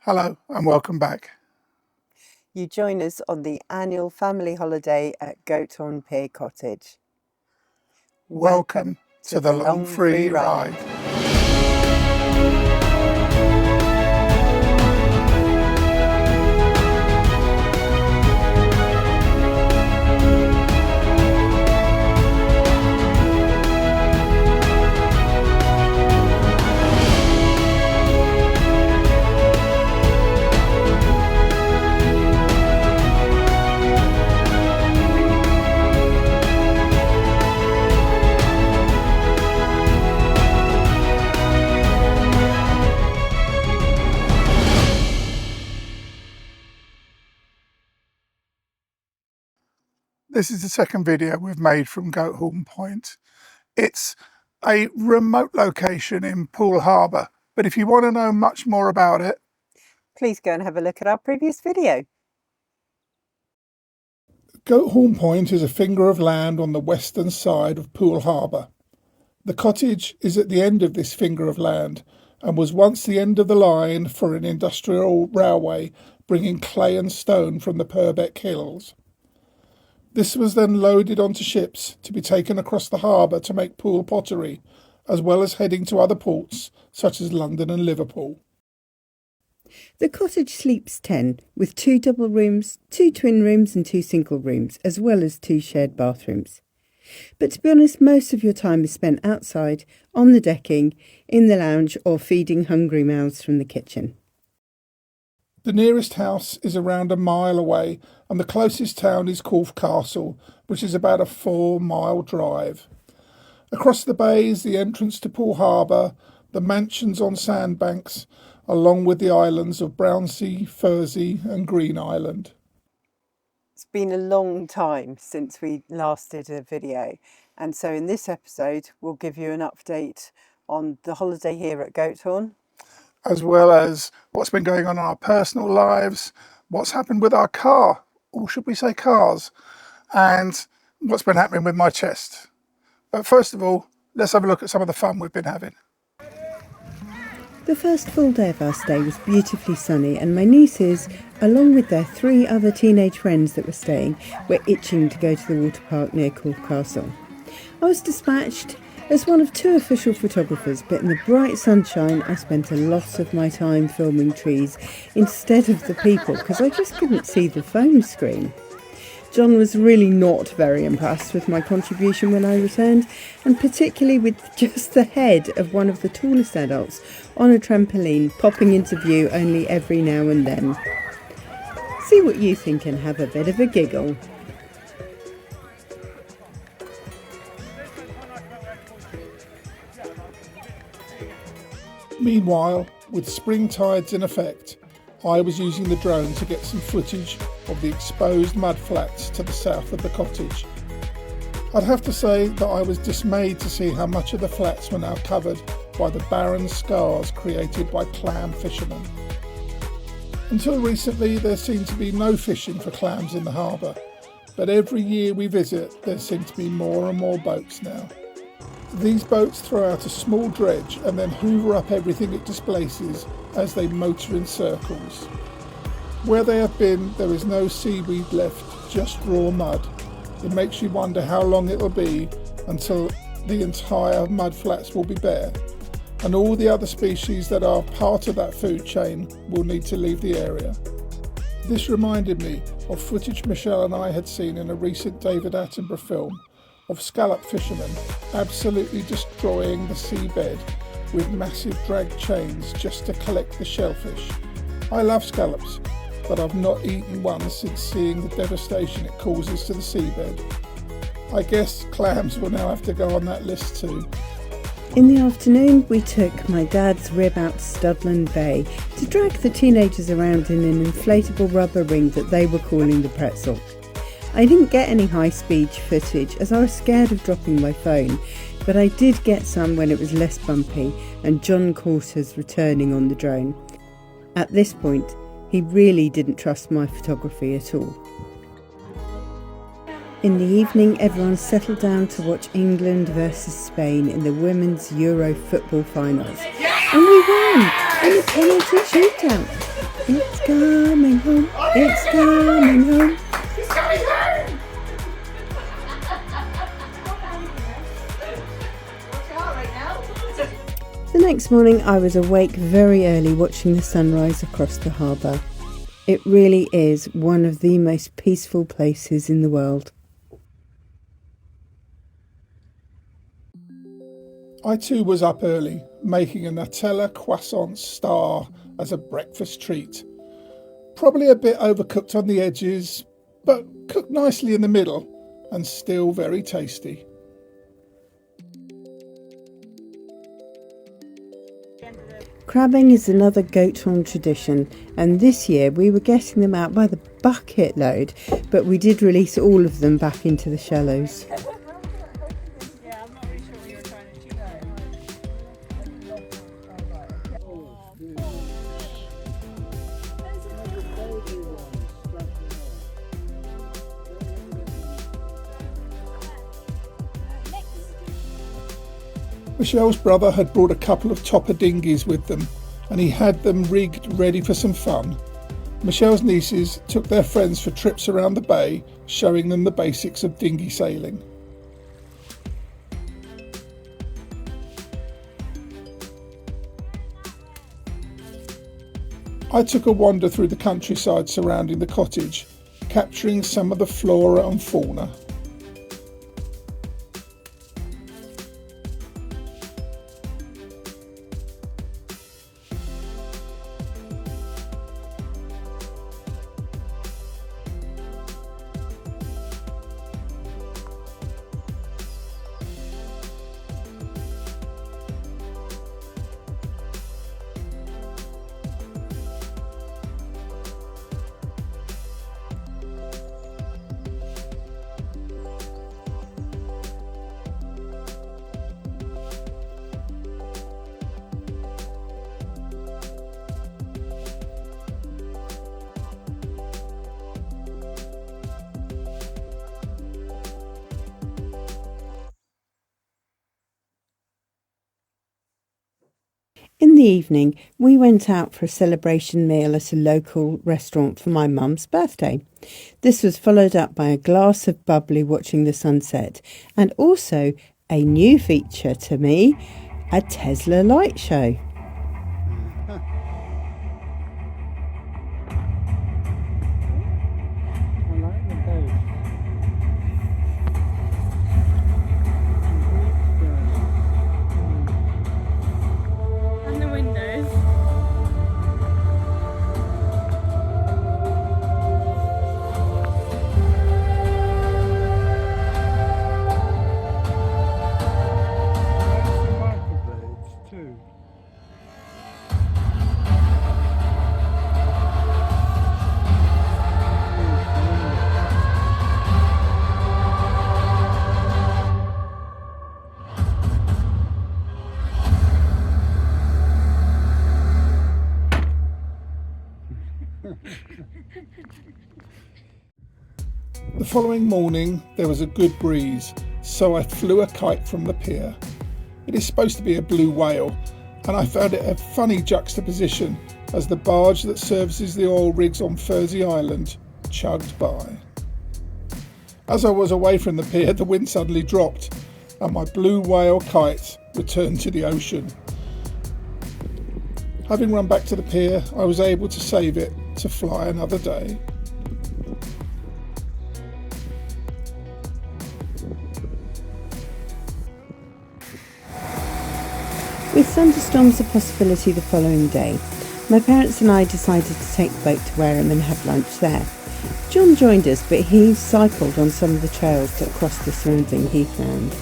Hello and welcome back. You join us on the annual family holiday at Goathorn Cottage. Welcome to the long free ride. This is the second video we've made from Goathorn Point. It's a remote location in Poole Harbour, but if you want to know much more about it, please go and have a look at our previous video. Goathorn Point is a finger of land on the western side of Poole Harbour. The cottage is at the end of this finger of land and was once the end of the line for an industrial railway bringing clay and stone from the Purbeck hills. This was then loaded onto ships to be taken across the harbour to make Poole pottery, as well as heading to other ports such as London and Liverpool. The cottage sleeps 10, with 2 double rooms, 2 twin rooms and 2 single rooms, as well as 2 shared bathrooms. But to be honest, most of your time is spent outside, on the decking, in the lounge or feeding hungry mouths from the kitchen. The nearest house is around a mile away, and the closest town is Goathorn Castle, which is about a 4-mile drive. Across the bay is the entrance to Poole Harbour, the mansions on sandbanks, along with the islands of Brownsea, Fursey and Green Island. It's been a long time since we last did a video, and so in this episode we'll give you an update on the holiday here at Goathorn, as well as what's been going on in our personal lives, what's happened with our car, or should we say cars, and what's been happening with my chest. But first of all, let's have a look at some of the fun we've been having. The first full day of our stay was beautifully sunny, and my nieces, along with their 3 other teenage friends that were staying, were itching to go to the water park near Goathorn Castle. I was dispatched as one of 2 official photographers, but in the bright sunshine I spent a lot of my time filming trees instead of the people because I just couldn't see the phone screen. John was really not very impressed with my contribution when I returned, and particularly with just the head of one of the tallest adults on a trampoline popping into view only every now and then. See what you think and have a bit of a giggle. Meanwhile, with spring tides in effect, I was using the drone to get some footage of the exposed mud flats to the south of the cottage. I'd have to say that I was dismayed to see how much of the flats were now covered by the barren scars created by clam fishermen. Until recently, there seemed to be no fishing for clams in the harbour, but every year we visit, there seem to be more and more boats now. These boats throw out a small dredge and then hoover up everything it displaces as they motor in circles. Where they have been, there is no seaweed left, just raw mud. It makes you wonder how long it'll be until the entire mud flats will be bare, and all the other species that are part of that food chain will need to leave the area. This reminded me of footage Michelle and I had seen in a recent David Attenborough film of scallop fishermen absolutely destroying the seabed with massive drag chains just to collect the shellfish. I love scallops, but I've not eaten one since seeing the devastation it causes to the seabed. I guess clams will now have to go on that list too. In the afternoon, we took my dad's rib out to Studland Bay to drag the teenagers around in an inflatable rubber ring that they were calling the pretzel. I didn't get any high-speed footage as I was scared of dropping my phone, but I did get some when it was less bumpy and John caught us returning on the drone. At this point, he really didn't trust my photography at all. In the evening, everyone settled down to watch England versus Spain in the Women's Euro football finals. And we won in a penalty shootout. coming home, it's coming home. The next morning I was awake very early watching the sunrise across the harbour. It really is one of the most peaceful places in the world. I too was up early, making a Nutella croissant star as a breakfast treat. Probably a bit overcooked on the edges, but cooked nicely in the middle and still very tasty. Crabbing is another Goathorn tradition, and this year we were getting them out by the bucket load, but we did release all of them back into the shallows. Michelle's brother had brought a couple of topper dinghies with them, and he had them rigged ready for some fun. Michelle's nieces took their friends for trips around the bay, showing them the basics of dinghy sailing. I took a wander through the countryside surrounding the cottage, capturing some of the flora and fauna. In the evening, we went out for a celebration meal at a local restaurant for my mum's birthday. This was followed up by a glass of bubbly watching the sunset, and also a new feature to me, a Tesla light show. The following morning there was a good breeze, so I flew a kite from the pier. It is supposed to be a blue whale, and I found it a funny juxtaposition as the barge that services the oil rigs on Furzy Island chugged by. As I was away from the pier, the wind suddenly dropped and my blue whale kite returned to the ocean. Having run back to the pier, I was able to save it to fly another day. With thunderstorms a possibility the following day, my parents and I decided to take the boat to Wareham and have lunch there. John joined us, but he cycled on some of the trails that crossed the surrounding heathland.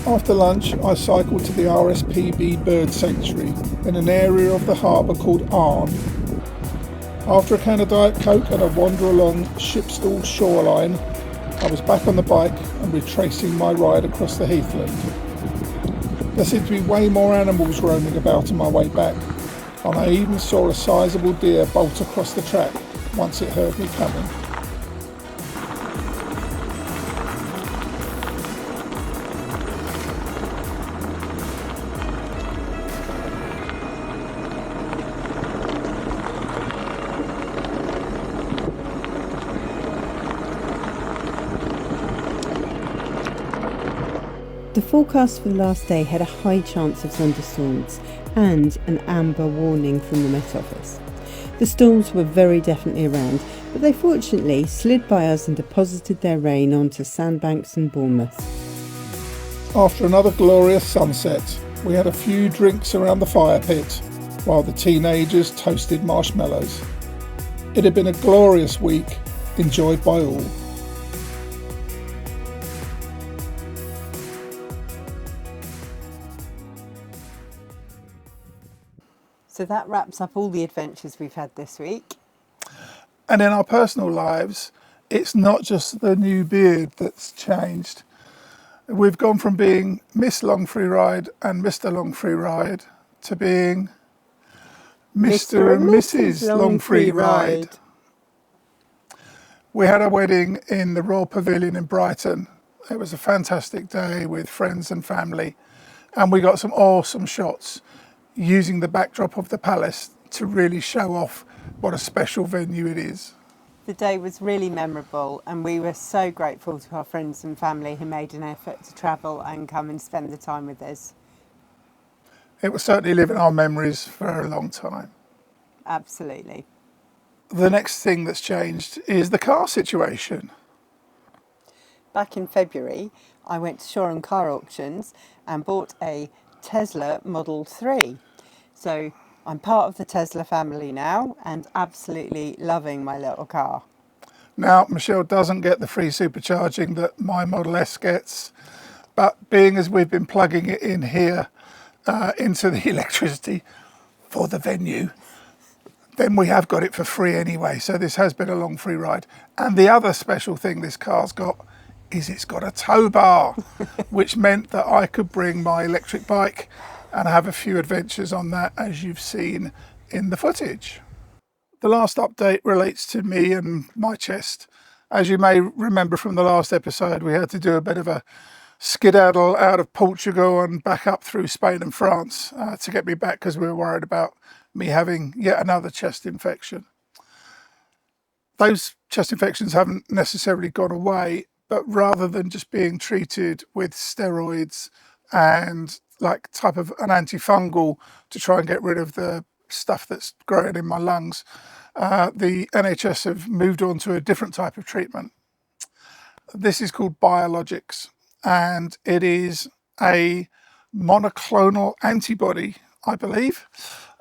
After lunch, I cycled to the RSPB Bird Sanctuary in an area of the harbour called Arn. After a can of Diet Coke and a wander along Shipstall shoreline, I was back on the bike and retracing my ride across the heathland. There seemed to be way more animals roaming about on my way back, and I even saw a sizable deer bolt across the track once it heard me coming. The forecast for the last day had a high chance of thunderstorms and an amber warning from the Met Office. The storms were very definitely around, but they fortunately slid by us and deposited their rain onto sandbanks and Bournemouth. After another glorious sunset, we had a few drinks around the fire pit while the teenagers toasted marshmallows. It had been a glorious week, enjoyed by all. So that wraps up all the adventures we've had this week. And in our personal lives, it's not just the new beard that's changed. We've gone from being Miss Long Free Ride and Mr. Long Free Ride to being Mr. and Mrs. Long Free Ride. We had a wedding in the Royal Pavilion in Brighton. It was a fantastic day with friends and family, and we got some awesome shots using the backdrop of the palace to really show off what a special venue it is. The day was really memorable, and we were so grateful to our friends and family who made an effort to travel and come and spend the time with us. It will certainly live in our memories for a long time. Absolutely. The next thing that's changed is the car situation. Back in February, I went to Shoreham Car Auctions and bought a Tesla Model 3. So I'm part of the Tesla family now and absolutely loving my little car. Now, Michelle doesn't get the free supercharging that my Model S gets, but being as we've been plugging it in here into the electricity for the venue, then we have got it for free anyway. So this has been a long free ride. And the other special thing this car's got is it's got a tow bar, which meant that I could bring my electric bike and have a few adventures on that, as you've seen in the footage. The last update relates to me and my chest. As you may remember from the last episode, we had to do a bit of a skedaddle out of Portugal and back up through Spain and France to get me back because we were worried about me having yet another chest infection. Those chest infections haven't necessarily gone away, but rather than just being treated with steroids and like type of an antifungal to try and get rid of the stuff that's growing in my lungs, the NHS have moved on to a different type of treatment. This is called biologics, and it is a monoclonal antibody, I believe.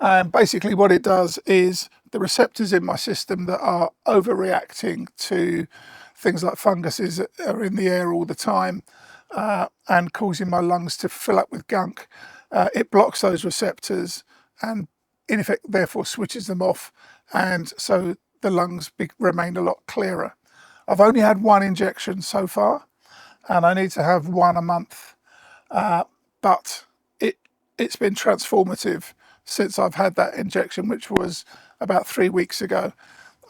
And basically what it does is the receptors in my system that are overreacting to things like funguses that are in the air all the time and causing my lungs to fill up with gunk. It blocks those receptors and in effect therefore switches them off, and so the lungs remain a lot clearer. I've only had one injection so far and I need to have one a month, but it's been transformative since I've had that injection, which was about 3 weeks ago.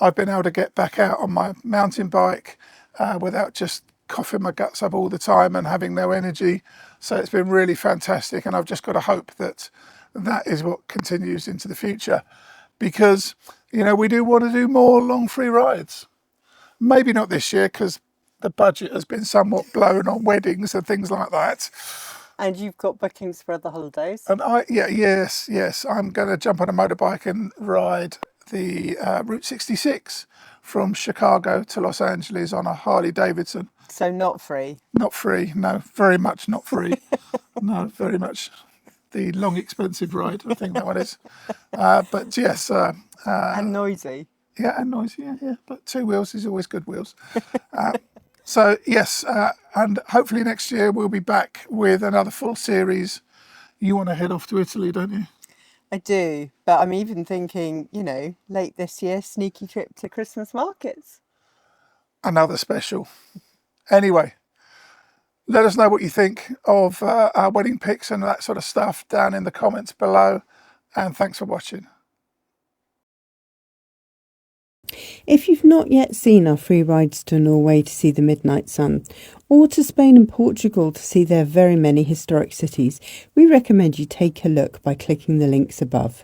I've been able to get back out on my mountain bike without just coughing my guts up all the time and having no energy. So it's been really fantastic, and I've just got to hope that that is what continues into the future, because, you know, we do want to do more long free rides. Maybe not this year because the budget has been somewhat blown on weddings and things like that. And you've got bookings for other holidays? And yes, I'm going to jump on a motorbike and ride the Route 66 from Chicago to Los Angeles on a Harley Davidson. So not free? Not free, no, very much not free. No, very much the long expensive ride, I think that one is. But yes. And noisy. Yeah, and noisy, yeah. But 2 wheels is always good wheels. So yes, and hopefully next year we'll be back with another full series. You want to head off to Italy, don't you? I do, but I'm even thinking, late this year, sneaky trip to Christmas markets. Another special. Anyway, let us know what you think of our wedding pics and that sort of stuff down in the comments below. And thanks for watching. If you've not yet seen our free rides to Norway to see the midnight sun, or to Spain and Portugal to see their very many historic cities, we recommend you take a look by clicking the links above.